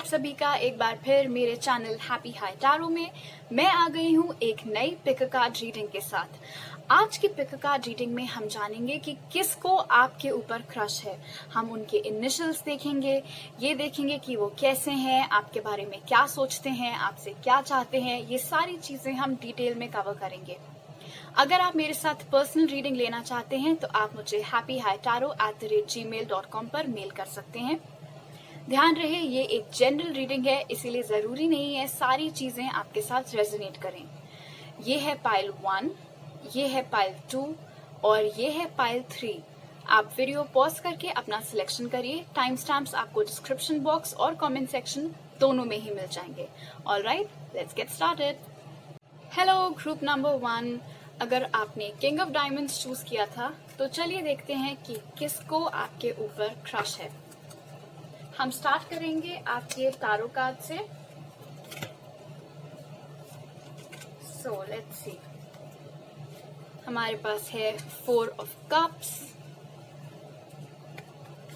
सभी का एक बार फिर मेरे चैनल हैप्पी हाई टैरो में मैं आ गई हूँ एक नई पिक कार्ड रीडिंग के साथ। आज की पिक कार्ड रीडिंग में हम जानेंगे कि किसको आपके ऊपर क्रश है। हम उनके इनिशियल्स देखेंगे, ये देखेंगे कि वो कैसे हैं, आपके बारे में क्या सोचते हैं, आपसे क्या चाहते हैं। ये सारी चीजें हम डिटेल में कवर करेंगे। अगर आप मेरे साथ पर्सनल रीडिंग लेना चाहते हैं तो आप मुझे happyhightaro@gmail.com पर मेल कर सकते हैं। ध्यान रहे ये एक जनरल रीडिंग है, इसीलिए जरूरी नहीं है सारी चीजें आपके साथ रेजोनेट करें। ये है पाइल 1, ये है पाइल 2 और ये है पाइल 3। आप वीडियो पॉज करके अपना सिलेक्शन करिए। टाइम स्टैम्प्स आपको डिस्क्रिप्शन बॉक्स और कमेंट सेक्शन दोनों में ही मिल जाएंगे। Alright, let's get started. Hello group number 1, अगर आपने किंग ऑफ डायमंड्स चूज किया था तो चलिए देखते हैं कि किसको आपके ऊपर क्रश है। हम स्टार्ट करेंगे आपके टारो कार्ड से। सो लेट्स सी, हमारे पास है 4 of cups,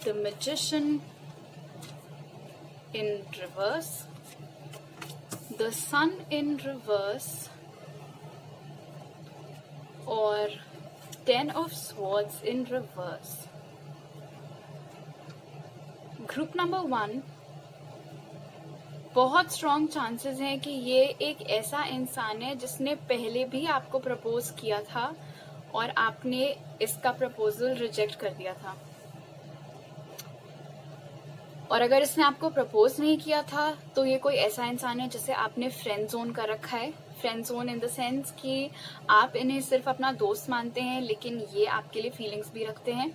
the magician in reverse, the sun in reverse और 10 of swords in reverse. Group number 1, बहुत स्ट्रॉन्ग चांसेस हैं कि ये एक ऐसा इंसान है जिसने पहले भी आपको प्रपोज किया था और आपने इसका प्रपोजल रिजेक्ट कर दिया था। और अगर इसने आपको प्रपोज नहीं किया था तो ये कोई ऐसा इंसान है जिसे आपने फ्रेंड जोन कर रखा है। Friend zone in the sense कि आप इन्हें सिर्फ अपना दोस्त मानते हैं, लेकिन ये आपके लिए फीलिंग्स भी रखते हैं।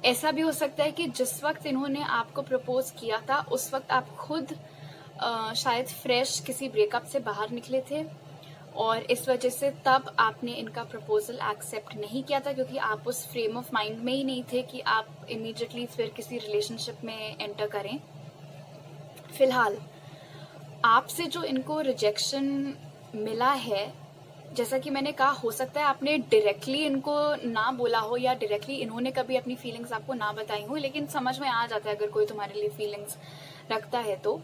ऐसा भी हो सकता है कि जिस वक्त इन्होंने आपको प्रपोज किया था उस वक्त आप खुद शायद फ्रेश किसी ब्रेकअप से बाहर निकले थे और इस वजह से तब आपने इनका प्रपोजल एक्सेप्ट नहीं किया था, क्योंकि आप उस फ्रेम ऑफ माइंड में ही नहीं थे कि आप इमीडिएटली फिर किसी रिलेशनशिप में एंटर करें। फिलहाल आपसे जो इनको रिजेक्शन मिला है, जैसा कि मैंने कहा, हो सकता है आपने डायरेक्टली इनको ना बोला हो या डायरेक्टली इन्होंने कभी अपनी फीलिंग्स आपको ना बताई हो, लेकिन समझ में आ जाता है अगर कोई तुम्हारे लिए फीलिंग्स रखता है तो।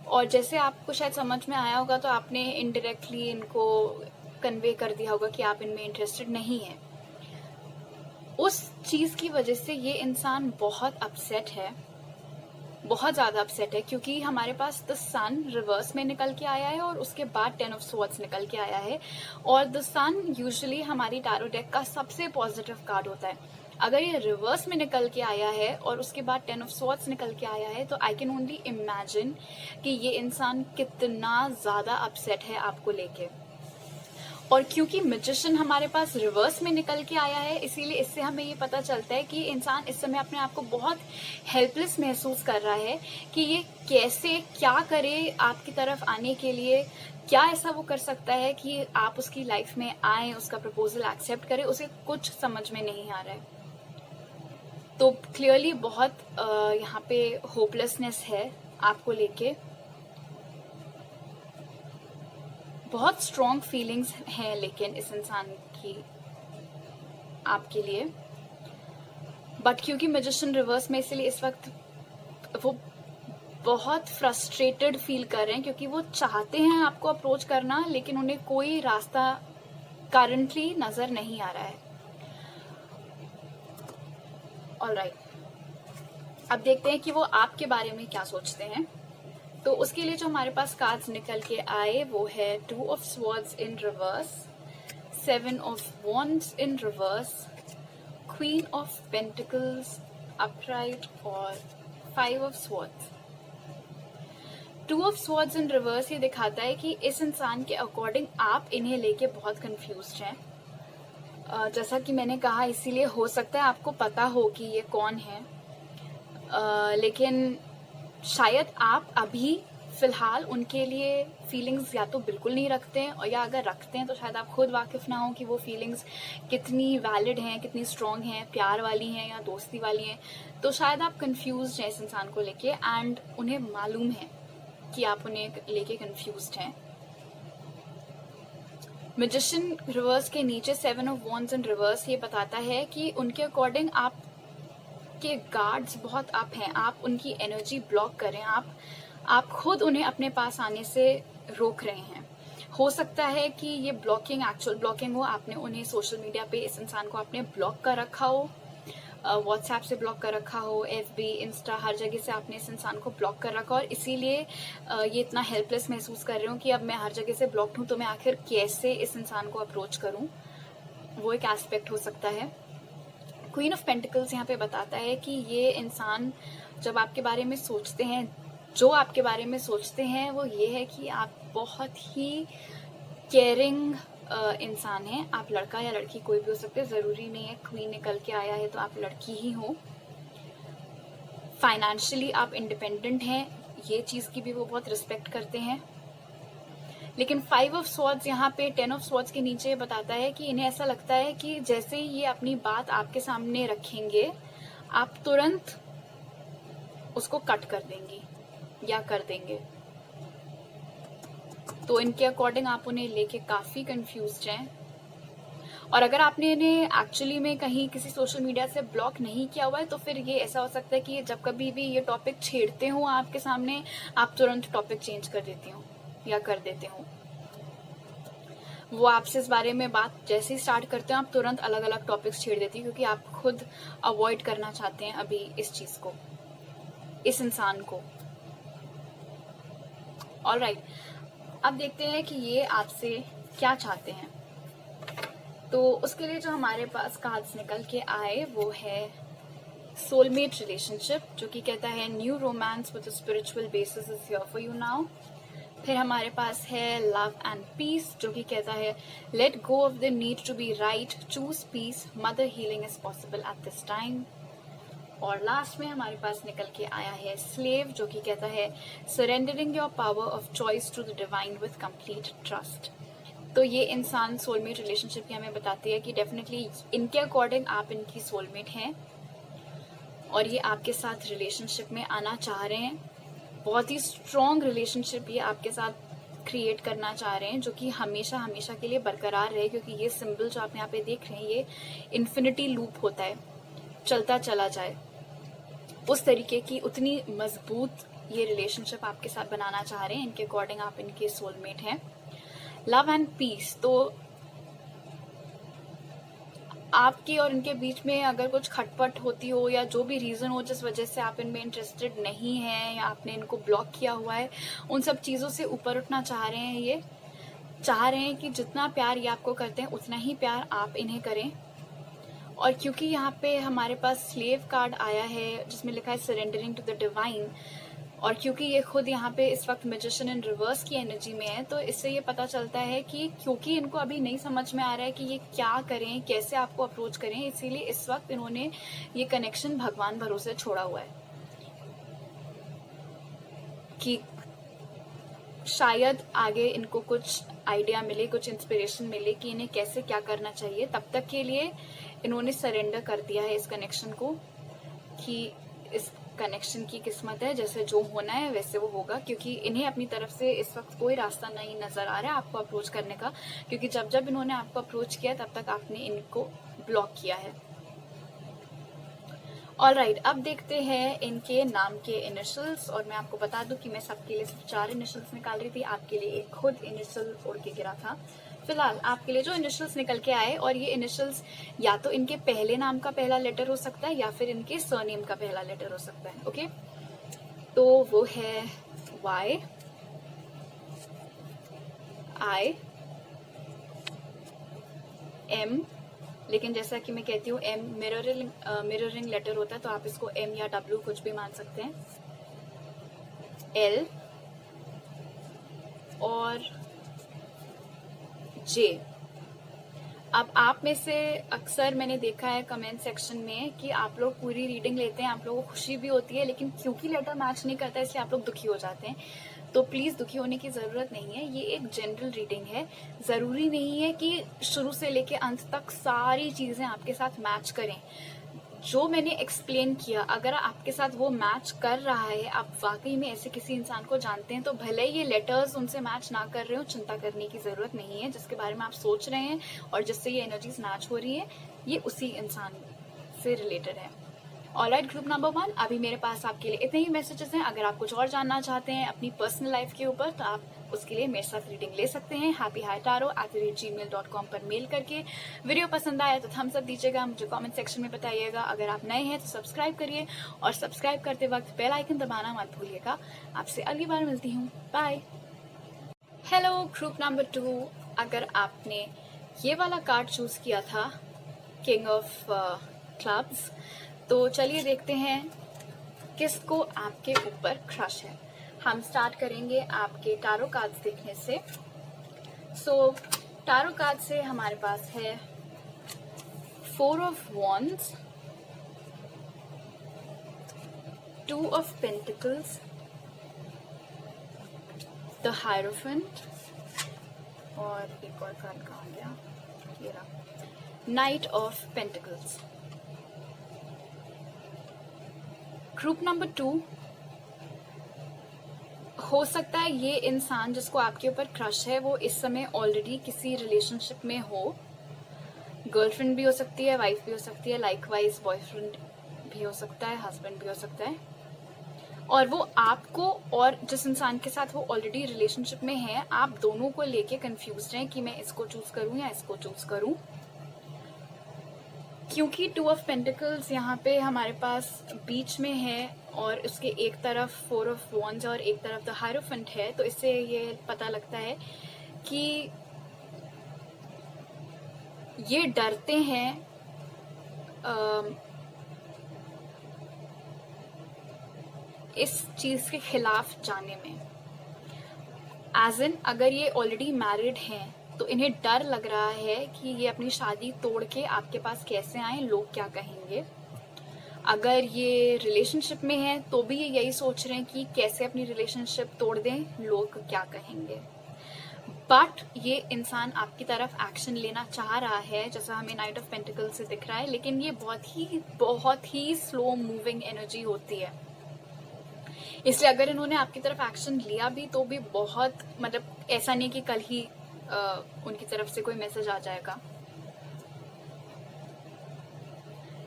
और जैसे आपको शायद समझ में आया होगा तो आपने इनडायरेक्टली इनको कन्वे कर दिया होगा कि आप इनमें इंटरेस्टेड नहीं है। उस चीज की वजह से ये इंसान बहुत अपसेट है, बहुत ज्यादा अपसेट है, क्योंकि हमारे पास द सन रिवर्स में निकल के आया है और उसके बाद 10 ऑफ स्वॉर्ड्स निकल के आया है। और द सन यूजुअली हमारी टैरो डेक का सबसे पॉजिटिव कार्ड होता है। अगर ये रिवर्स में निकल के आया है और उसके बाद 10 ऑफ स्वॉर्ड्स निकल के आया है तो आई कैन ओनली इमेजिन कि ये इंसान कितना ज्यादा अपसेट है आपको लेके। और क्योंकि मैजिशियन हमारे पास रिवर्स में निकल के आया है, इसीलिए इससे हमें ये पता चलता है कि इंसान इस समय अपने आप को बहुत हेल्पलेस महसूस कर रहा है कि ये कैसे क्या करे आपकी तरफ आने के लिए। क्या ऐसा वो कर सकता है कि आप उसकी लाइफ में आए, उसका प्रपोजल एक्सेप्ट करें, उसे कुछ समझ में नहीं आ रहा है। तो क्लियरली बहुत यहाँ पे होपलेसनेस है आपको लेके। बहुत स्ट्रॉन्ग फीलिंग्स हैं लेकिन इस इंसान की आपके लिए, बट क्योंकि मैजिशियन रिवर्स में, इसलिए इस वक्त वो बहुत फ्रस्ट्रेटेड फील कर रहे हैं, क्योंकि वो चाहते हैं आपको अप्रोच करना लेकिन उन्हें कोई रास्ता करंटली नजर नहीं आ रहा है। ऑलराइट, अब देखते हैं कि वो आपके बारे में क्या सोचते हैं। तो उसके लिए जो हमारे पास कार्ड्स निकल के आए वो है 2 of swords in reverse, 7 of wands in reverse, queen of pentacles upright और 5 of swords. 2 of swords in reverse ये दिखाता है कि इस इंसान के अकॉर्डिंग आप इन्हें लेके बहुत कंफ्यूज्ड हैं। जैसा कि मैंने कहा, इसीलिए हो सकता है आपको पता हो कि ये कौन है, लेकिन शायद आप अभी फिलहाल उनके लिए फीलिंग्स या तो बिल्कुल नहीं रखते हैं, और या अगर रखते हैं तो शायद आप खुद वाकिफ ना हो कि वो फीलिंग्स कितनी वैलिड हैं, कितनी स्ट्रॉन्ग हैं, प्यार वाली हैं या दोस्ती वाली हैं। तो शायद आप कंफ्यूज्ड हैं इस इंसान को लेके, एंड उन्हें मालूम है कि आप उन्हें लेके कंफ्यूज्ड हैं। मैजिशियन रिवर्स के नीचे 7 ऑफ वॉन्ड्स इन रिवर्स ये बताता है कि उनके अकॉर्डिंग आप आपके गार्ड्स बहुत अप हैं, आप उनकी एनर्जी ब्लॉक कर रहे हैं, आप खुद उन्हें अपने पास आने से रोक रहे हैं। हो सकता है कि ये ब्लॉकिंग एक्चुअल ब्लॉकिंग हो, आपने उन्हें सोशल मीडिया पे इस इंसान को आपने ब्लॉक कर रखा हो, व्हाट्सएप से ब्लॉक कर रखा हो, FB इंस्टा हर जगह से आपने इस इंसान को ब्लॉक कर रखा हो और इसीलिए ये इतना हेल्पलेस महसूस कर रहे हो कि अब मैं हर जगह से ब्लॉक्ड हूँ तो मैं आखिर कैसे इस इंसान को अप्रोच करूँ। वो एक एस्पेक्ट हो सकता है। क्वीन ऑफ पेंटिकल्स यहाँ पे बताता है कि ये इंसान जब आपके बारे में सोचते हैं, जो आपके बारे में सोचते हैं वो ये है कि आप बहुत ही केयरिंग इंसान है। आप लड़का या लड़की कोई भी हो सकते हैं, जरूरी नहीं है क्वीन निकल के आया है तो आप लड़की ही हो। फाइनेंशियली आप इंडिपेंडेंट हैं, ये चीज की भी वो बहुत रिस्पेक्ट करते हैं। लेकिन 5 ऑफ स्वॉर्ड्स यहाँ पे 10 ऑफ स्वॉर्ड्स के नीचे बताता है कि इन्हें ऐसा लगता है कि जैसे ही ये अपनी बात आपके सामने रखेंगे आप तुरंत उसको कट कर देंगी या कर देंगे। तो इनके अकॉर्डिंग आप उन्हें लेके काफी कंफ्यूज्ड हैं। और अगर आपने इन्हें एक्चुअली में कहीं किसी सोशल मीडिया से ब्लॉक नहीं किया हुआ है तो फिर ये ऐसा हो सकता है कि जब कभी भी ये टॉपिक छेड़ते हो आपके सामने, आप तुरंत टॉपिक चेंज कर देती हो या कर देते हो। वो आपसे इस बारे में बात जैसे ही स्टार्ट करते हो आप तुरंत अलग अलग टॉपिक्स छेड़ देती हो क्योंकि आप खुद अवॉइड करना चाहते हैं अभी इस चीज को, इस इंसान को। ऑलराइट, अब देखते हैं कि ये आपसे क्या चाहते हैं। तो उसके लिए जो हमारे पास कार्ड्स निकल के आए वो है सोलमेट रिलेशनशिप, जो कि कहता है new romance with spiritual basis is here for you now. फिर हमारे पास है लव एंड पीस, जो कि कहता है let go of the need to be right, choose peace, mother healing is possible at this time. और लास्ट में हमारे पास निकल के आया है स्लेव, जो कि कहता है surrendering your power of choice to the divine with complete trust. तो ये इंसान सोलमेट रिलेशनशिप की हमें बताती है कि डेफिनेटली इनके अकॉर्डिंग आप इनकी सोलमेट हैं और ये आपके साथ रिलेशनशिप में आना चाह रहे हैं। बहुत ही स्ट्रॉन्ग रिलेशनशिप ये आपके साथ क्रिएट करना चाह रहे हैं, जो कि हमेशा हमेशा के लिए बरकरार रहे, क्योंकि ये सिंबल जो आप यहाँ पे देख रहे हैं ये इन्फिनिटी लूप होता है, चलता चला जाए। उस तरीके की उतनी मजबूत ये रिलेशनशिप आपके साथ बनाना चाह रहे हैं। इनके अकॉर्डिंग आप इनके सोलमेट हैं। लव एंड पीस, तो आपकी और इनके बीच में अगर कुछ खटपट होती हो या जो भी रीजन हो जिस वजह से आप इनमें इंटरेस्टेड नहीं हैं या आपने इनको ब्लॉक किया हुआ है, उन सब चीजों से ऊपर उठना चाह रहे हैं। ये चाह रहे हैं कि जितना प्यार ये आपको करते हैं उतना ही प्यार आप इन्हें करें। और क्योंकि यहाँ पे हमारे पास स्लेव कार्ड आया है जिसमें लिखा है सरेंडरिंग टू द डिवाइन, और क्योंकि ये खुद यहाँ पे इस वक्त मैजिशियन इन रिवर्स की एनर्जी में है, तो इससे ये पता चलता है कि क्योंकि इनको अभी नहीं समझ में आ रहा है कि ये क्या करें, कैसे आपको अप्रोच करें, इसीलिए इस वक्त इन्होंने ये कनेक्शन भगवान भरोसे छोड़ा हुआ है कि शायद आगे इनको कुछ आइडिया मिले, कुछ इंस्पिरेशन मिले कि इन्हें कैसे क्या करना चाहिए। तब तक के लिए इन्होंने सरेंडर कर दिया है इस कनेक्शन को कि इस कनेक्शन की किस्मत है, जैसे जो होना है वैसे वो होगा, क्योंकि इन्हें अपनी तरफ से इस वक्त कोई रास्ता नहीं नजर आ रहा है आपको अप्रोच करने का, क्योंकि जब जब इन्होंने आपको अप्रोच किया तब तक आपने इनको ब्लॉक किया है। ऑलराइट, अब देखते हैं इनके नाम के इनिशियल्स। और मैं आपको बता दूं कि मैं सबके लिए सिर्फ 4 इनिशियल्स निकाल रही थी, आपके लिए एक खुद इनिशियल उड़ के गिरा था। फिलहाल आपके लिए जो इनिशियल्स निकल के आए, और ये इनिशियल्स या तो इनके पहले नाम का पहला लेटर हो सकता है या फिर इनके सरनेम का पहला लेटर हो सकता है। ओके, तो वो है Y, I, M, लेकिन जैसा कि मैं कहती हूँ M मिररिंग लेटर होता है, तो आप इसको M या W कुछ भी मान सकते हैं, L और J। अब आप में से अक्सर मैंने देखा है कमेंट सेक्शन में कि आप लोग पूरी रीडिंग लेते हैं, आप लोगों को खुशी भी होती है, लेकिन क्योंकि लेटर मैच नहीं करता इसलिए आप लोग दुखी हो जाते हैं। तो प्लीज दुखी होने की जरूरत नहीं है, ये एक जनरल रीडिंग है। जरूरी नहीं है कि शुरू से लेके अंत तक सारी चीजें आपके साथ मैच करें। जो मैंने एक्सप्लेन किया, अगर आपके साथ वो मैच कर रहा है, आप वाकई में ऐसे किसी इंसान को जानते हैं, तो भले ये लेटर्स उनसे मैच ना कर रहे हो, चिंता करने की जरूरत नहीं है। जिसके बारे में आप सोच रहे हैं और जिससे ये एनर्जीज मैच हो रही है, ये उसी इंसान से रिलेटेड है। ऑलराइट, ग्रुप नंबर 1, अभी मेरे पास आपके लिए इतने ही मैसेजेस हैं। अगर आप कुछ और जानना चाहते हैं अपनी पर्सनल लाइफ के ऊपर तो आप उसके लिए मेरे साथ रीडिंग ले सकते हैं happyhitaro@gmail.com पर मेल करके। वीडियो पसंद आया तो थम्स अप दीजिएगा, मुझे कमेंट सेक्शन में बताइएगा। अगर आप नए हैं तो सब्सक्राइब करिए और सब्सक्राइब करते वक्त बेल आइकन दबाना मत भूलिएगा। आपसे अगली बार मिलती हूँ, बाय। हेलो ग्रुप नंबर 2, अगर आपने ये वाला कार्ड चूज किया था, किंग ऑफ क्लब्स, तो चलिए देखते हैं किसको आपके ऊपर क्रश है। हम स्टार्ट करेंगे आपके टारो कार्ड्स देखने से। टारो कार्ड से हमारे पास है 4 of wands, 2 of pentacles, the hierophant, और एक और कार्ड कहाँ गया, ये रहा, night of pentacles. Group number 2, हो सकता है ये इंसान जिसको आपके ऊपर क्रश है वो इस समय ऑलरेडी किसी रिलेशनशिप में हो। गर्लफ्रेंड भी हो सकती है, वाइफ भी हो सकती है, लाइकवाइज बॉयफ्रेंड भी हो सकता है, हस्बैंड भी हो सकता है। और वो आपको और जिस इंसान के साथ वो ऑलरेडी रिलेशनशिप में है, आप दोनों को लेके कंफ्यूज हैं कि मैं इसको चूज करूं या इसको चूज करूं। क्योंकि 2 ऑफ पेंटिकल्स यहाँ पे हमारे पास बीच में है और उसके एक तरफ 4 ऑफ वॉन्ड्स और एक तरफ द हायरोफेंट है, तो इससे ये पता लगता है कि ये डरते हैं इस चीज के खिलाफ जाने में। एज इन अगर ये ऑलरेडी मैरिड हैं तो इन्हें डर लग रहा है कि ये अपनी शादी तोड़ के आपके पास कैसे आए, लोग क्या कहेंगे। अगर ये रिलेशनशिप में है तो भी ये यही सोच रहे हैं कि कैसे अपनी रिलेशनशिप तोड़ दें, लोग क्या कहेंगे। बट ये इंसान आपकी तरफ एक्शन लेना चाह रहा है, जैसा हमें नाइट ऑफ पेंटिकल्स से दिख रहा है, लेकिन ये बहुत ही स्लो मूविंग एनर्जी होती है। इसलिए अगर इन्होंने आपकी तरफ एक्शन लिया भी तो भी बहुत, मतलब ऐसा नहीं कि कल ही उनकी तरफ से कोई मैसेज आ जाएगा।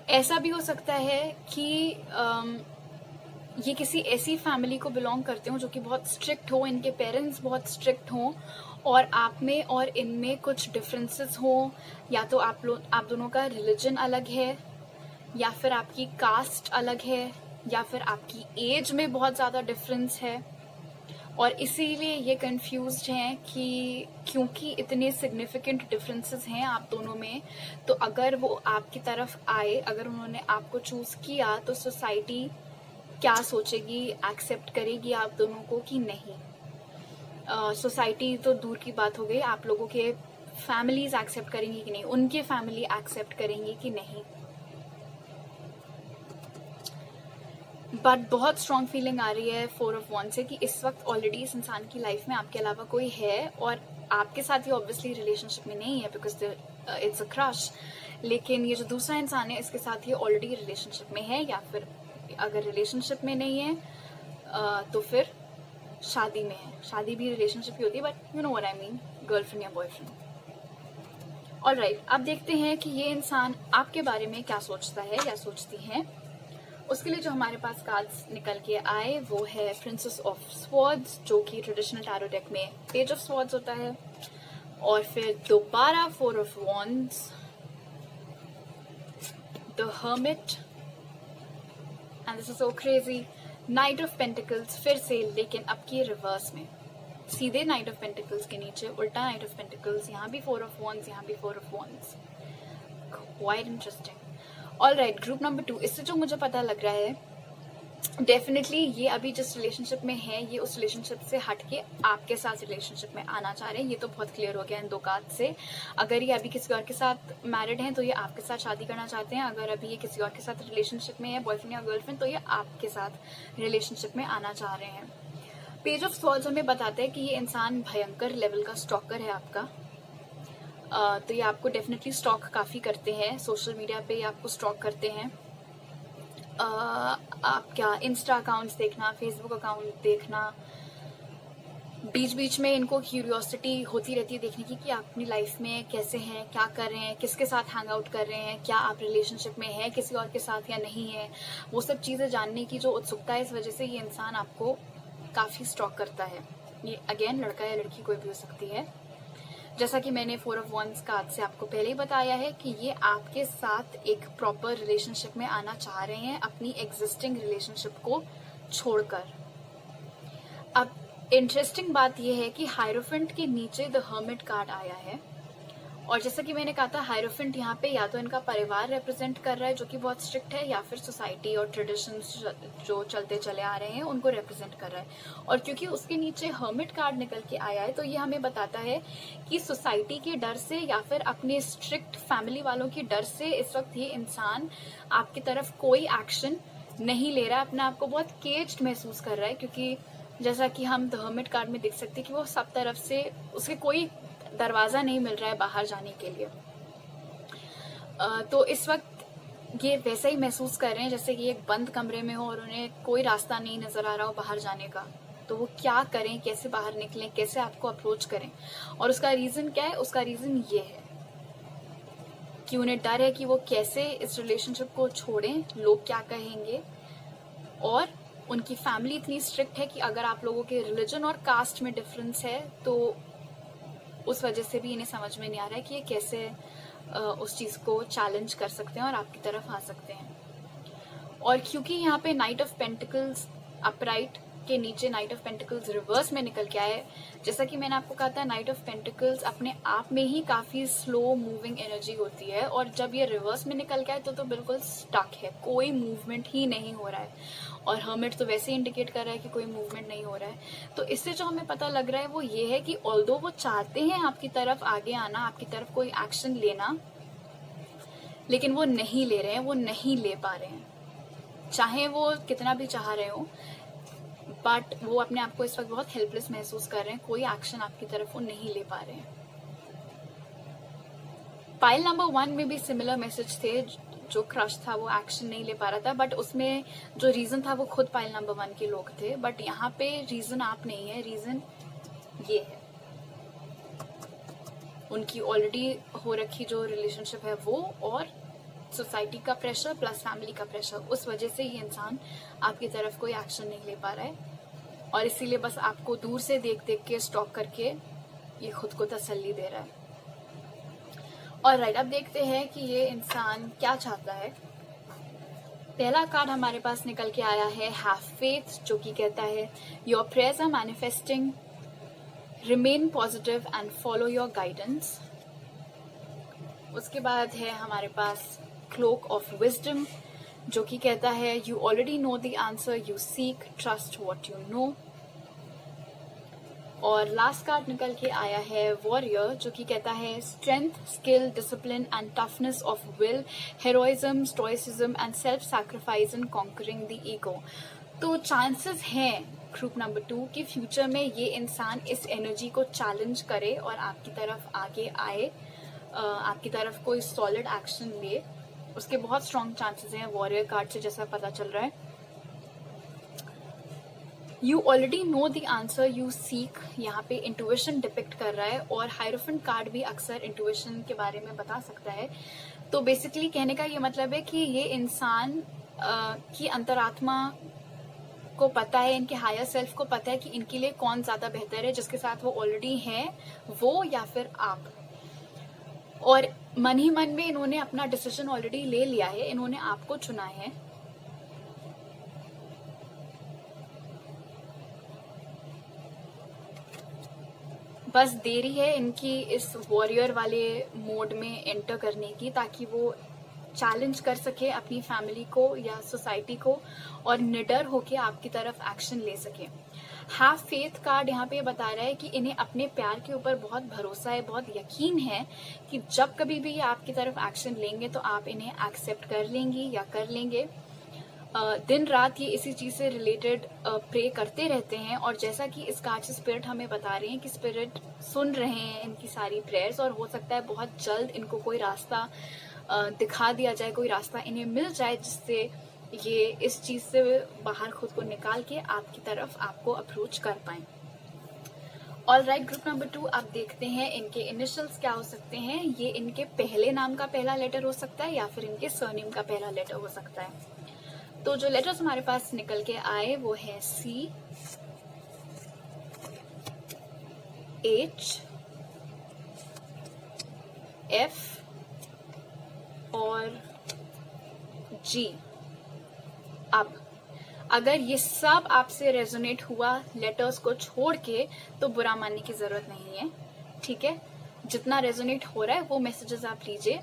ऐसा भी हो सकता है कि ये किसी ऐसी फैमिली को बिलोंग करते हो जो कि बहुत स्ट्रिक्ट हो, इनके पेरेंट्स बहुत स्ट्रिक्ट हो और आप में और इनमें कुछ डिफरेंसेस हो। या तो आप दोनों का रिलीजन अलग है, या फिर आपकी कास्ट अलग है, या फिर आपकी एज में बहुत ज़्यादा डिफरेंस है। और इसीलिए ये कंफ्यूज्ड हैं कि क्योंकि इतने सिग्निफिकेंट डिफरेंसेस हैं आप दोनों में, तो अगर वो आपकी तरफ आए, अगर उन्होंने आपको चूज किया तो सोसाइटी क्या सोचेगी, एक्सेप्ट करेगी आप दोनों को कि नहीं। सोसाइटी तो दूर की बात हो गई, आप लोगों के फैमिलीज एक्सेप्ट करेंगी कि नहीं, उनके फैमिली एक्सेप्ट करेंगी कि नहीं। बट बहुत स्ट्रॉन्ग फीलिंग आ रही है 4 ऑफ वॉन्ड्स से कि इस वक्त ऑलरेडी इस इंसान की लाइफ में आपके अलावा कोई है, और आपके साथ ये ऑब्वियसली रिलेशनशिप में नहीं है बिकॉज इट्स अ क्रश। लेकिन ये जो दूसरा इंसान है इसके साथ ये ऑलरेडी रिलेशनशिप में है, या फिर अगर रिलेशनशिप में नहीं है तो फिर शादी में है। शादी भी रिलेशनशिप ही होती है, but you know what I mean, girlfriend या बॉयफ्रेंड। ऑलराइट, अब देखते हैं कि ये इंसान आपके बारे में क्या सोचता है या सोचती है। उसके लिए जो हमारे पास कार्ड्स निकल के आए वो है प्रिंसेस ऑफ स्वॉर्ड्स, जो कि ट्रेडिशनल टैरो डेक में पेज ऑफ स्वॉर्ड्स होता है, और फिर दोबारा 4 of wands, the hermit, and this is so crazy, night of pentacles फिर से, लेकिन अब की रिवर्स में, सीधे नाइट ऑफ पेंटिकल्स के नीचे उल्टा नाइट ऑफ पेंटिकल्स, यहाँ भी 4 ऑफ वॉन्ड्स, यहाँ भी 4 of wands. Quite interesting. Alright, group number 2, इससे जो मुझे पता लग रहा है डेफिनेटली ये अभी जिस रिलेशनशिप में है ये उस रिलेशनशिप से हटके आपके साथ रिलेशनशिप में आना चाह रहे हैं। ये तो बहुत क्लियर हो गया इन 2 कार्ड से। अगर ये अभी किसी और के साथ मैरिड हैं तो ये आपके साथ शादी करना चाहते हैं। अगर अभी ये किसी और के साथ रिलेशनशिप में है, बॉयफ्रेंड या गर्लफ्रेंड, तो ये आपके साथ रिलेशनशिप में आना चाह रहे हैं। पेज ऑफ स्वॉर्ड्स हमें बताता है कि ये इंसान भयंकर लेवल का स्टॉकर है आपका। तो ये आपको डेफिनेटली स्टॉक काफ़ी करते हैं, सोशल मीडिया पे ये आपको स्टॉक करते हैं। आप क्या इंस्टा अकाउंट्स देखना, फेसबुक अकाउंट देखना, बीच बीच में इनको क्यूरियोसिटी होती रहती है देखने की कि आप अपनी लाइफ में कैसे हैं, क्या कर रहे हैं, किसके साथ हैंग आउट कर रहे हैं, क्या आप रिलेशनशिप में हैं किसी और के साथ या नहीं है। वो सब चीज़ें जानने की जो उत्सुकता है, इस वजह से ये इंसान आपको काफ़ी स्टॉक करता है। ये अगेन लड़का या लड़की कोई भी हो सकती है। जैसा कि मैंने 4 ऑफ वंस कार्ड से आपको पहले ही बताया है कि ये आपके साथ एक प्रॉपर रिलेशनशिप में आना चाह रहे हैं, अपनी एग्जिस्टिंग रिलेशनशिप को छोड़कर। अब इंटरेस्टिंग बात यह है कि हायरोफेंट के नीचे द हर्मिट कार्ड आया है, और जैसा कि मैंने कहा था हायरोफेंट यहाँ पे या तो इनका परिवार रिप्रेजेंट कर रहा है जो कि बहुत स्ट्रिक्ट है, या फिर सोसाइटी और ट्रेडिशंस जो चलते चले आ रहे हैं उनको रिप्रेजेंट कर रहा है। और क्योंकि उसके नीचे हर्मिट कार्ड निकल के आया है तो ये हमें बताता है कि सोसाइटी के डर से या फिर अपने स्ट्रिक्ट फैमिली वालों के डर से इस वक्त ये इंसान आपकी तरफ कोई एक्शन नहीं ले रहा है, अपने आप को बहुत केज्ड महसूस कर रहा है। क्योंकि जैसा कि हम द हर्मिट कार्ड में देख सकते हैं कि वो सब तरफ से उसके कोई दरवाजा नहीं मिल रहा है बाहर जाने के लिए। तो इस वक्त ये वैसा ही महसूस कर रहे हैं जैसे कि एक बंद कमरे में हो और उन्हें कोई रास्ता नहीं नजर आ रहा हो बाहर जाने का। तो वो क्या करें, कैसे बाहर निकलें, कैसे आपको अप्रोच करें। और उसका रीजन क्या है? उसका रीजन ये है कि उन्हें डर है कि वो कैसे इस रिलेशनशिप को छोड़ें, लोग क्या कहेंगे। और उनकी फैमिली इतनी स्ट्रिक्ट है कि अगर आप लोगों के रिलीजन और कास्ट में डिफरेंस है तो उस वजह से भी इन्हें समझ में नहीं आ रहा है कि ये कैसे उस चीज को चैलेंज कर सकते हैं और आपकी तरफ आ सकते हैं। और क्योंकि यहाँ पे नाइट ऑफ पेंटिकल्स अपराइट के नीचे नाइट ऑफ पेंटिकल्स रिवर्स में निकल के आए, जैसा कि मैंने आपको कहा था नाइट ऑफ पेंटिकल्स अपने आप में ही काफी स्लो मूविंग एनर्जी होती है, और जब ये रिवर्स में निकल के आए तो बिल्कुल स्टक है, कोई मूवमेंट ही नहीं हो रहा है। और हर्मिट तो वैसे ही इंडिकेट कर रहा है कि कोई मूवमेंट नहीं हो रहा है। तो इससे जो हमें पता लग रहा है वो ये है कि ऑल्दो वो चाहते हैं आपकी तरफ आगे आना, आपकी तरफ कोई एक्शन लेना, लेकिन वो नहीं ले रहे हैं, वो नहीं ले पा रहे हैं, चाहे वो कितना भी चाह रहे हो। बट वो अपने आप को इस वक्त बहुत हेल्पलेस महसूस कर रहे हैं, कोई एक्शन आपकी तरफ वो नहीं ले पा रहे हैं। पाइल नंबर 1 में भी सिमिलर मैसेज थे, जो क्रश था वो एक्शन नहीं ले पा रहा था, बट उसमें जो रीजन था वो खुद पाइल नंबर 1 के लोग थे। बट यहाँ पे रीजन आप नहीं है, रीजन ये है उनकी ऑलरेडी हो रखी जो रिलेशनशिप है वो, और सोसाइटी का प्रेशर प्लस फैमिली का प्रेशर, उस वजह से ये इंसान आपकी तरफ कोई एक्शन नहीं ले पा रहा है। और इसीलिए बस आपको दूर से देख देख के स्टॉक करके ये खुद को तसल्ली दे रहा है। और राइट, अब देखते हैं कि ये इंसान क्या चाहता है। पहला कार्ड हमारे पास निकल के आया है हैव फेथ, जो कि कहता है your prayers are manifesting, remain positive and follow your guidance. उसके बाद है हमारे पास क्लोक ऑफ विजडम, जो कि कहता है you already know the answer you seek, trust what you know. और लास्ट कार्ड निकल के आया है वॉरियर, जो कि कहता है strength, skill, discipline and toughness of will, heroism, stoicism and self sacrifice in conquering the ego. तो चांसेस हैं ग्रुप नंबर 2 कि फ्यूचर में ये इंसान इस एनर्जी को चैलेंज करे और आपकी तरफ आगे आए, आपकी तरफ कोई सॉलिड एक्शन ले। उसके बहुत स्ट्रॉन्ग चांसेस हैं वॉरियर कार्ड से, जैसा पता चल रहा है। You already know the answer you seek, यहाँ पे इंट्यूशन डिपिक्ट कर रहा है, और हायरोफेंट कार्ड भी अक्सर इंट्यूशन के बारे में बता सकता है। तो बेसिकली कहने का ये मतलब है कि ये इंसान की अंतरात्मा को पता है, इनके हायर सेल्फ को पता है कि इनके लिए कौन ज्यादा बेहतर है, जिसके साथ वो ऑलरेडी है, वो या फिर आप। और मन ही मन में इन्होंने अपना डिसीजन ऑलरेडी ले लिया है, इन्होंने आपको चुना है। बस देरी है इनकी इस वॉरियर वाले मोड में एंटर करने की, ताकि वो चैलेंज कर सके अपनी फैमिली को या सोसाइटी को और निडर होके आपकी तरफ एक्शन ले सके। हैव फेथ कार्ड यहाँ पे बता रहा है कि इन्हें अपने प्यार के ऊपर बहुत भरोसा है, बहुत यकीन है कि जब कभी भी ये आपकी तरफ एक्शन लेंगे तो आप इन्हें एक्सेप्ट कर लेंगी या कर लेंगे। दिन रात ये इसी चीज से रिलेटेड प्रे करते रहते हैं, और जैसा कि इस कार्ड से स्पिरिट हमें बता रहे हैं कि स्पिरिट सुन रहे हैं इनकी सारी प्रेयर्स, और हो सकता है बहुत जल्द इनको कोई रास्ता दिखा दिया जाए, कोई रास्ता इन्हें मिल जाए जिससे ये इस चीज से बाहर खुद को निकाल के आपकी तरफ आपको अप्रोच कर पाए। ऑल राइट, ग्रुप नंबर 2 आप देखते हैं इनके इनिशियल्स क्या हो सकते हैं। ये इनके पहले नाम का पहला लेटर हो सकता है या फिर इनके सरनेम का पहला लेटर हो सकता है। तो जो लेटर्स हमारे पास निकल के आए वो है C, H, F और G। अब अगर ये सब आपसे रेजोनेट हुआ लेटर्स को छोड़ के तो बुरा मानने की जरूरत नहीं है, ठीक है। जितना रेजोनेट हो रहा है वो मैसेजेस आप लीजिए,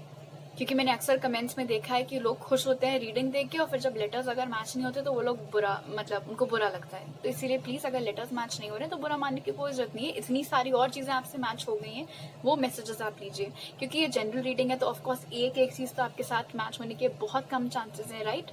क्योंकि मैंने अक्सर कमेंट्स में देखा है कि लोग खुश होते हैं रीडिंग देख के और फिर जब लेटर्स अगर मैच नहीं होते तो वो लोग बुरा, मतलब उनको बुरा लगता है। तो इसीलिए प्लीज अगर लेटर्स मैच नहीं हो रहे तो बुरा मानने की कोई जरूरत नहीं है। इतनी सारी और चीजें आपसे मैच हो गई हैं, वो मैसेजेस आप लीजिए, क्योंकि ये जनरल रीडिंग है तो ऑफकोर्स एक चीज तो आपके साथ मैच होने के बहुत कम चांसेस है, राइट।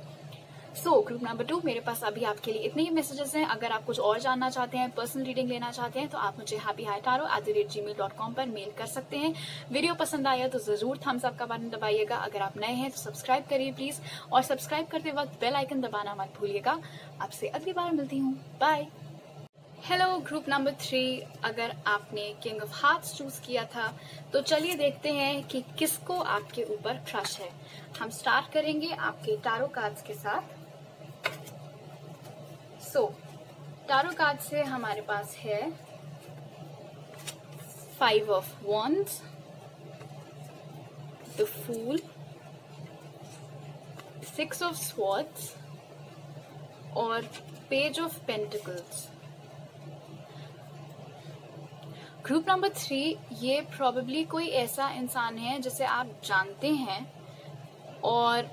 सो ग्रुप नंबर 2 मेरे पास अभी आपके लिए इतने ही मैसेजेस हैं। अगर आप कुछ और जानना चाहते हैं, पर्सनल रीडिंग लेना चाहते हैं तो आप मुझे happyhightarot@gmail.com पर मेल कर सकते हैं। वीडियो पसंद आया तो जरूर थम्स अप का बटन दबाइएगा। अगर आप नए हैं तो सब्सक्राइब करिए प्लीज, और सब्सक्राइब करते वक्त बेल आइकन दबाना मत भूलिएगा। आपसे अगली बार मिलती हूँ, बाय। हेलो ग्रुप नंबर 3, अगर आपने किंग ऑफ हार्ट्स चूज किया था तो चलिए देखते हैं कि किसको आपके ऊपर क्रश है। हम स्टार्ट करेंगे आपके टारो कार्ड्स के साथ। टारो कार्ड से हमारे पास है 5 of Wands, the Fool, 6 of Swords और Page of Pentacles। Group number 3, ये प्रोबेबली कोई ऐसा इंसान है जिसे आप जानते हैं और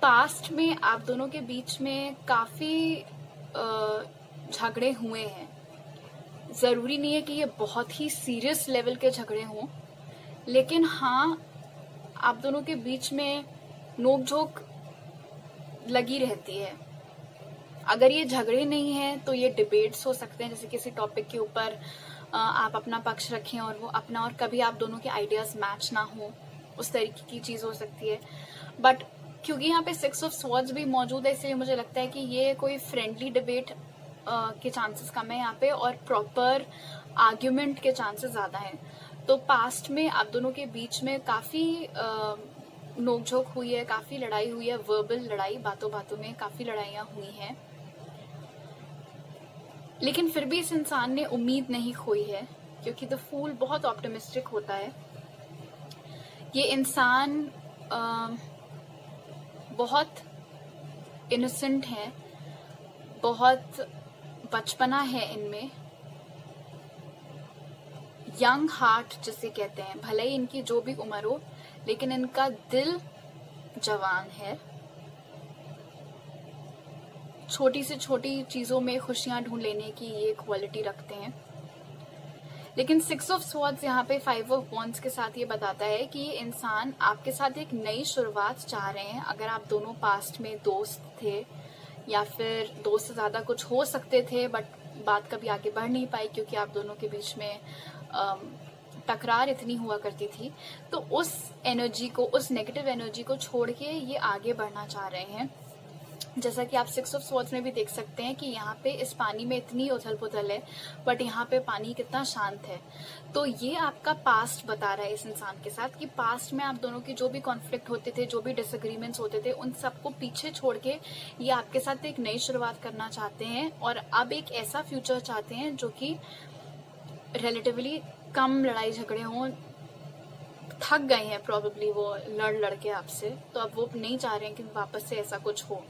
पास्ट में आप दोनों के बीच में काफी झगड़े हुए हैं। जरूरी नहीं है कि ये बहुत ही सीरियस लेवल के झगड़े हों, लेकिन हाँ आप दोनों के बीच में नोकझोंक लगी रहती है। अगर ये झगड़े नहीं हैं तो ये डिबेट्स हो सकते हैं, जैसे किसी टॉपिक के ऊपर आप अपना पक्ष रखें और वो अपना, और कभी आप दोनों के आइडियाज मैच ना हो, उस तरीके की चीज हो सकती है। बट क्योंकि यहाँ पे 6 of Swords भी मौजूद है, इसलिए मुझे लगता है कि ये कोई फ्रेंडली डिबेट के चांसेस कम है यहाँ पे, और प्रॉपर आर्ग्यूमेंट के चांसेस ज्यादा हैं। तो पास्ट में आप दोनों के बीच में काफी नोकझोंक हुई है, काफी लड़ाई हुई है, वर्बल लड़ाई, बातों बातों में काफी लड़ाइयां हुई हैं, लेकिन फिर भी इस इंसान ने उम्मीद नहीं खोई है, क्योंकि द फूल बहुत ऑप्टिमिस्टिक होता है। ये इंसान बहुत इनोसेंट है, बहुत बचपना है इनमें, यंग हार्ट जिसे कहते हैं। भले ही इनकी जो भी उम्र हो, लेकिन इनका दिल जवान है। छोटी से छोटी चीजों में खुशियां ढूंढ लेने की ये क्वालिटी रखते हैं। लेकिन 6 of Swords यहाँ पे 5 of Wands के साथ ये बताता है कि ये इंसान आपके साथ एक नई शुरुआत चाह रहे हैं। अगर आप दोनों पास्ट में दोस्त थे या फिर दोस्त से ज्यादा कुछ हो सकते थे, बट बात कभी आगे बढ़ नहीं पाई क्योंकि आप दोनों के बीच में टकरार इतनी हुआ करती थी, तो उस एनर्जी को, उस नेगेटिव एनर्जी को छोड़ के ये आगे बढ़ना चाह रहे हैं। जैसा कि आप 6 of Swords में भी देख सकते हैं कि यहाँ पे इस पानी में इतनी उथल पुथल है, बट यहाँ पे पानी कितना शांत है। तो ये आपका पास्ट बता रहा है इस इंसान के साथ, कि पास्ट में आप दोनों के जो भी कॉन्फ्लिक्ट होते थे, जो भी डिसएग्रीमेंट्स होते थे, उन सबको पीछे छोड़ के ये आपके साथ एक नई शुरुआत करना चाहते हैं, और अब एक ऐसा फ्यूचर चाहते हैं जो कि रिलेटिवली कम लड़ाई झगड़े हों। थक गए हैं प्रोबेबली वो लड़ के आपसे, तो अब वो नहीं चाह रहे हैं कि वापस से ऐसा कुछ हो।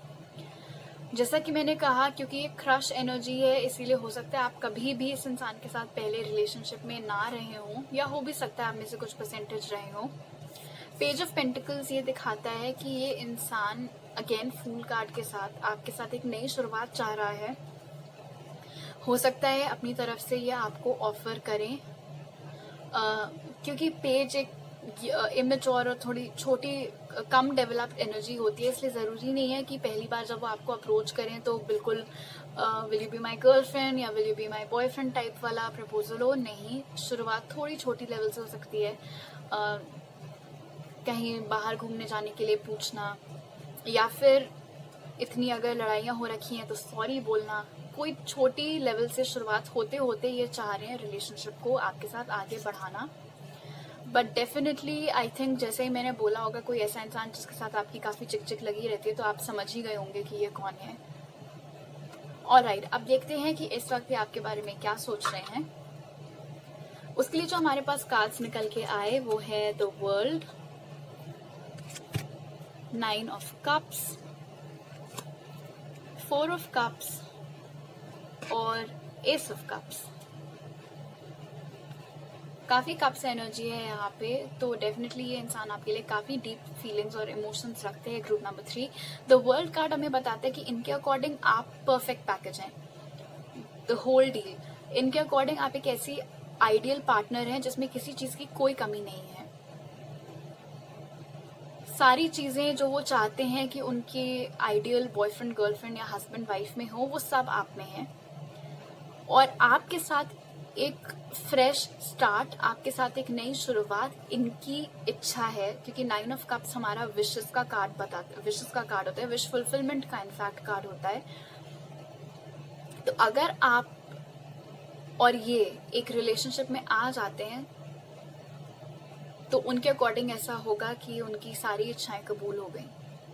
जैसा कि मैंने कहा, क्योंकि ये क्रश एनर्जी है, इसीलिए हो सकता है आप कभी भी इस इंसान के साथ पहले रिलेशनशिप में ना रहे हों, या हो भी सकता है आप में से कुछ परसेंटेज रहे हों। पेज ऑफ पेंटिकल्स ये दिखाता है कि ये इंसान अगेन फूल कार्ड के साथ आपके साथ एक नई शुरुआत चाह रहा है। हो सकता है अपनी तरफ से ये आपको ऑफर करें, क्योंकि पेज एक इमेच्योर और थोड़ी छोटी कम डेवलप्ड एनर्जी होती है, इसलिए ज़रूरी नहीं है कि पहली बार जब वो आपको अप्रोच करें तो बिल्कुल will you be my girlfriend या will you be my boyfriend type वाला प्रपोजल हो। नहीं, शुरुआत थोड़ी छोटी लेवल से हो सकती है। कहीं बाहर घूमने जाने के लिए पूछना, या फिर इतनी अगर लड़ाइयाँ हो रखी हैं तो सॉरी बोलना, कोई छोटी लेवल से शुरुआत होते होते ये चाह रहे हैं रिलेशनशिप को आपके साथ आगे बढ़ाना। बट डेफिनेटली आई थिंक जैसे ही मैंने बोला होगा, कोई ऐसा इंसान जिसके साथ आपकी काफ़ी चिक चिक लगी रहती है, तो आप समझ ही गए होंगे कि ये कौन है। ऑलराइट, अब देखते हैं कि इस वक्त ये आपके बारे में क्या सोच रहे हैं। उसके लिए जो हमारे पास कार्ड्स निकल के आए वो है the world, 9 of cups, 4 of cups और एस ऑफ कप्स। काफ़ी कप्स एनर्जी है यहाँ पे, तो डेफिनेटली ये इंसान आपके लिए काफ़ी डीप फीलिंग्स और इमोशंस रखते हैं। Group number 3, the world card हमें बताता है कि इनके अकॉर्डिंग आप परफेक्ट पैकेज हैं, द होल डील। इनके अकॉर्डिंग आप एक ऐसी आइडियल पार्टनर हैं जिसमें किसी चीज़ की कोई कमी नहीं है। सारी चीज़ें जो वो चाहते हैं कि उनके आइडियल बॉयफ्रेंड, गर्लफ्रेंड या हस्बैंड वाइफ में हो, वो सब आप में है। और आपके साथ एक फ्रेश स्टार्ट, आपके साथ एक नई शुरुआत इनकी इच्छा है, क्योंकि 9 ऑफ कप्स हमारा विशेस का कार्ड बताता है, विशेस का कार्ड होता है, विश फुलफिलमेंट का इनफैक्ट कार्ड होता है। तो अगर आप और ये एक रिलेशनशिप में आ जाते हैं तो उनके अकॉर्डिंग ऐसा होगा कि उनकी सारी इच्छाएं कबूल हो गई,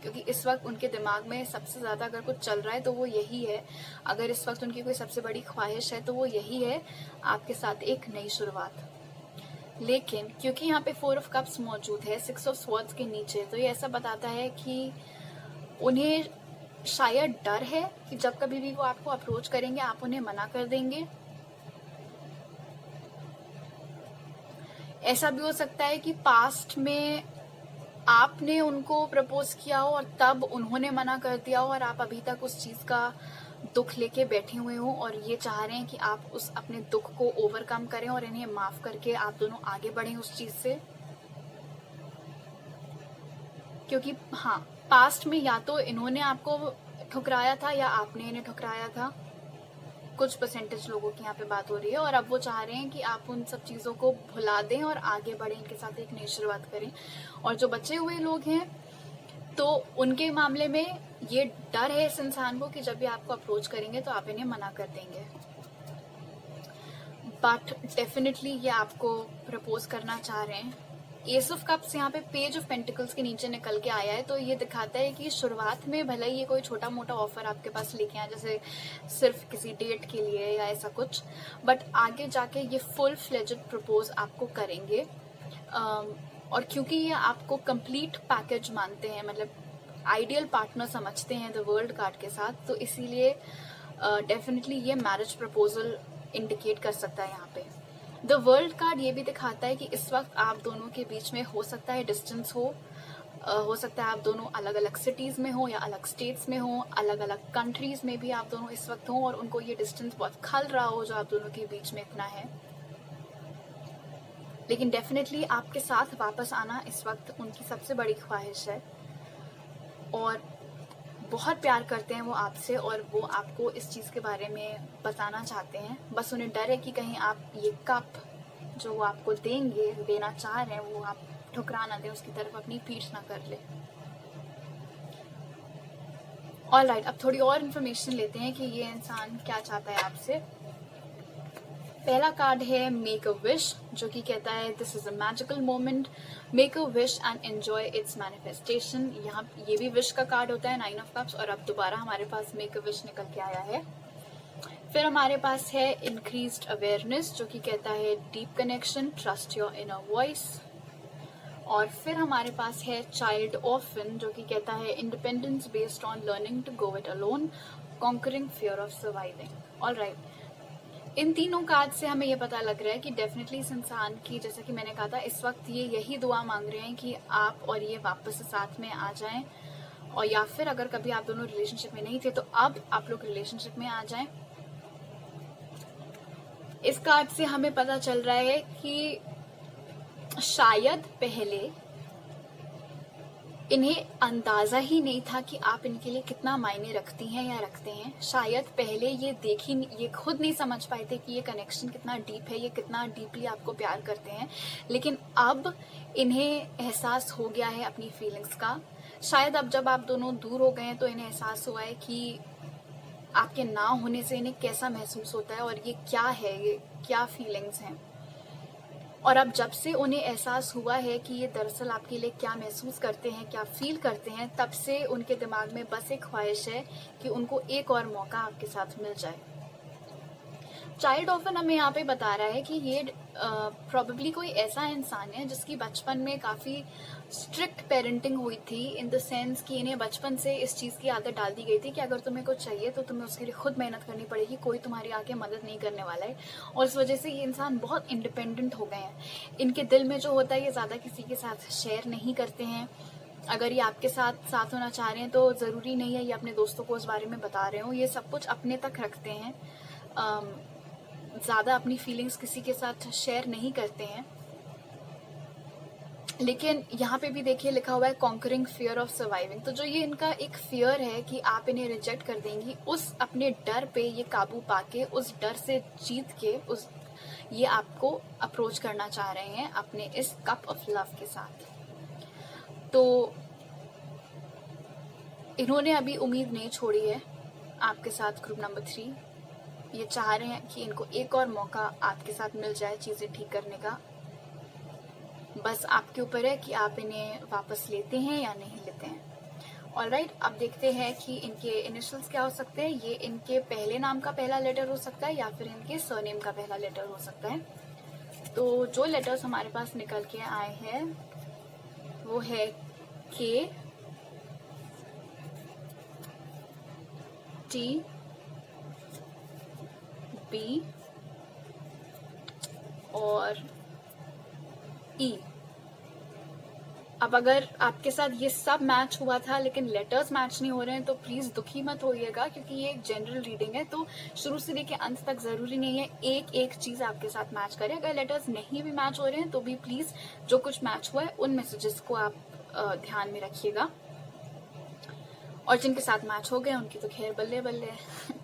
क्योंकि इस वक्त उनके दिमाग में सबसे ज़्यादा अगर कुछ चल रहा है तो वो यही है। अगर इस वक्त उनकी कोई सबसे बड़ी ख्वाहिश है तो वो यही है, आपके साथ एक नई शुरुआत। लेकिन क्योंकि यहाँ पे 4 ऑफ कप्स मौजूद है 6 ऑफ स्वॉर्ड्स के नीचे, तो ये ऐसा बताता है कि उन्हें शायद डर है कि जब कभी भी वो आपको अप्रोच करेंगे आप उन्हें मना कर देंगे। ऐसा भी हो सकता है कि पास्ट में आपने उनको प्रपोज किया हो और तब उन्होंने मना कर दिया हो, और आप अभी तक उस चीज का दुख लेके बैठे हुए हो और ये चाह रहे हैं कि आप उस अपने दुख को ओवरकम करें और इन्हें माफ करके आप दोनों आगे बढ़ें उस चीज से। क्योंकि हाँ, पास्ट में या तो इन्होंने आपको ठुकराया था या आपने इन्हें ठुकराया था, कुछ परसेंटेज लोगों की यहाँ पे बात हो रही है, और अब वो चाह रहे हैं कि आप उन सब चीज़ों को भुला दें और आगे बढ़ें, इनके साथ एक नई शुरुआत करें। और जो बचे हुए लोग हैं तो उनके मामले में ये डर है इस इंसान को कि जब भी आपको अप्रोच करेंगे तो आप इन्हें मना कर देंगे। बट डेफिनेटली ये आपको प्रपोज करना चाह रहे हैं। एस ऑफ कप्स यहाँ पे पेज ऑफ पेंटिकल्स के नीचे निकल के आया है, तो ये दिखाता है कि शुरुआत में भले ही ये कोई छोटा मोटा ऑफर आपके पास लेके आए, जैसे सिर्फ किसी डेट के लिए या ऐसा कुछ, बट आगे जाके ये फुल फ्लेजेड प्रपोज आपको करेंगे। और क्योंकि ये आपको कंप्लीट पैकेज मानते हैं, मतलब आइडियल पार्टनर समझते हैं द वर्ल्ड कार्ड के साथ, तो इसीलिए डेफिनेटली ये मैरिज प्रपोजल इंडिकेट कर सकता है यहाँ पे। द वर्ल्ड कार्ड ये भी दिखाता है कि इस वक्त आप दोनों के बीच में हो सकता है डिस्टेंस हो सकता है आप दोनों अलग अलग सिटीज में हो या अलग स्टेट्स में हो, अलग अलग कंट्रीज में भी आप दोनों इस वक्त हो और उनको ये डिस्टेंस बहुत खल रहा हो जो आप दोनों के बीच में इतना है। लेकिन डेफिनेटली आपके साथ वापस आना इस वक्त उनकी सबसे बड़ी ख्वाहिश है और बहुत प्यार करते हैं वो आपसे, और वो आपको इस चीज़ के बारे में बताना चाहते हैं। बस उन्हें डर है कि कहीं आप ये कप जो वो आपको देंगे, देना चाह रहे हैं, वो आप ठुकरा ना दें, उसकी तरफ अपनी पीठ ना कर ले। ऑलराइट, अब थोड़ी और इन्फॉर्मेशन लेते हैं कि ये इंसान क्या चाहता है आपसे। पहला कार्ड है मेक अ विश, जो कि कहता है this is a magical moment, make a wish and enjoy its manifestation. यहाँ ये भी विश का कार्ड होता है 9 ऑफ कप्स, और अब दोबारा हमारे पास मेक अ विश निकल के आया है। फिर हमारे पास है इंक्रीज्ड अवेयरनेस, जो कि कहता है deep connection, trust your inner voice. और फिर हमारे पास है चाइल्ड ऑर्फन, जो कि कहता है independence based on learning to go it alone, conquering fear of surviving. Alright, इन तीनों कार्ड से हमें ये पता लग रहा है कि डेफिनेटली इस इंसान की, जैसा कि मैंने कहा था, इस वक्त ये यही दुआ मांग रहे हैं कि आप और ये वापस साथ में आ जाएं, और या फिर अगर कभी आप दोनों रिलेशनशिप में नहीं थे तो अब आप लोग रिलेशनशिप में आ जाएं। इस कार्ड से हमें पता चल रहा है कि शायद पहले इन्हें अंदाजा ही नहीं था कि आप इनके लिए कितना मायने रखती हैं या रखते हैं। शायद पहले ये खुद नहीं समझ पाए थे कि ये कनेक्शन कितना डीप है, ये कितना डीपली आपको प्यार करते हैं, लेकिन अब इन्हें एहसास हो गया है अपनी फीलिंग्स का। शायद अब जब आप दोनों दूर हो गए हैं तो इन्हें एहसास हुआ है कि आपके ना होने से इन्हें कैसा महसूस होता है और ये क्या है, ये क्या फीलिंग्स हैं। और अब जब से उन्हें एहसास हुआ है कि ये दरअसल आपके लिए क्या महसूस करते हैं, क्या फील करते हैं, तब से उनके दिमाग में बस एक ख्वाहिश है कि उनको एक और मौका आपके साथ मिल जाए। चाइल्ड ऑफन हमें यहाँ पे बता रहा है कि ये प्रॉबेबली कोई ऐसा इंसान है जिसकी बचपन में काफ़ी स्ट्रिक्ट पेरेंटिंग हुई थी, इन द सेंस कि इन्हें बचपन से इस चीज़ की आदत डाल दी गई थी कि अगर तुम्हें कुछ चाहिए तो तुम्हें उसके लिए खुद मेहनत करनी पड़ेगी, कोई तुम्हारी आके मदद नहीं करने वाला है। और इस वजह से ये इंसान बहुत इंडिपेंडेंट हो गए हैं। इनके दिल में जो होता है ये ज़्यादा किसी के साथ शेयर नहीं करते हैं। अगर ये आपके साथ होना चाह रहे हैं तो ज़रूरी नहीं है ये अपने दोस्तों को उस बारे में बता रहे हो, ये सब कुछ अपने तक रखते हैं। ज़्यादा अपनी फीलिंग्स किसी के साथ शेयर नहीं करते हैं। लेकिन यहाँ पे भी देखिए लिखा हुआ है कॉन्करिंग फियर ऑफ सर्वाइविंग। तो जो ये इनका एक फियर है कि आप इन्हें रिजेक्ट कर देंगी, उस अपने डर पे ये काबू पाके, उस डर से जीत के ये आपको अप्रोच करना चाह रहे हैं अपने इस कप ऑफ लव के साथ। तो इन्होंने अभी उम्मीद नहीं छोड़ी है आपके साथ। ग्रुप नंबर 3 ये चाह रहे हैं कि इनको एक और मौका आपके साथ मिल जाए चीज़ें ठीक करने का। बस आपके ऊपर है कि आप इन्हें वापस लेते हैं या नहीं लेते हैं। ऑलराइट, अब देखते हैं कि इनके इनिशियल्स क्या हो सकते हैं। ये इनके पहले नाम का पहला लेटर हो सकता है या फिर इनके सरनेम का पहला लेटर हो सकता है। तो जो लेटर्स हमारे पास निकल के आए हैं वो है के, टी, बी और ई। अब अगर आपके साथ ये सब मैच हुआ था लेकिन लेटर्स मैच नहीं हो रहे हैं तो प्लीज दुखी मत होइएगा, क्योंकि ये एक जनरल रीडिंग है। तो शुरू से लेके अंत तक जरूरी नहीं है एक एक चीज आपके साथ मैच करे। अगर लेटर्स नहीं भी मैच हो रहे हैं तो भी प्लीज जो कुछ मैच हुआ है उन मैसेजेस को आप ध्यान में रखिएगा। और जिनके साथ मैच हो गए उनकी तो खैर बल्ले बल्ले है।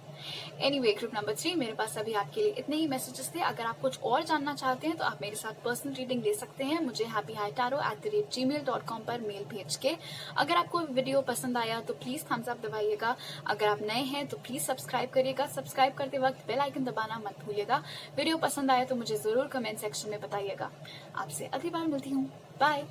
एनीवे, ग्रुप नंबर 3 मेरे पास अभी आपके लिए इतने ही मैसेजेस थे। अगर आप कुछ और जानना चाहते हैं तो आप मेरे साथ पर्सनल रीडिंग ले सकते हैं मुझे happyhitaro@gmail.com पर मेल भेज के। अगर आपको वीडियो पसंद आया तो प्लीज थम्स अप दबाइएगा। अगर आप नए हैं तो प्लीज सब्सक्राइब करिएगा। सब्सक्राइब करते वक्त बेल आइकन दबाना मत भूलिएगा। वीडियो पसंद आया तो मुझे जरूर कमेंट सेक्शन में बताइएगा। आपसे अगली बार मिलती हूँ। बाय।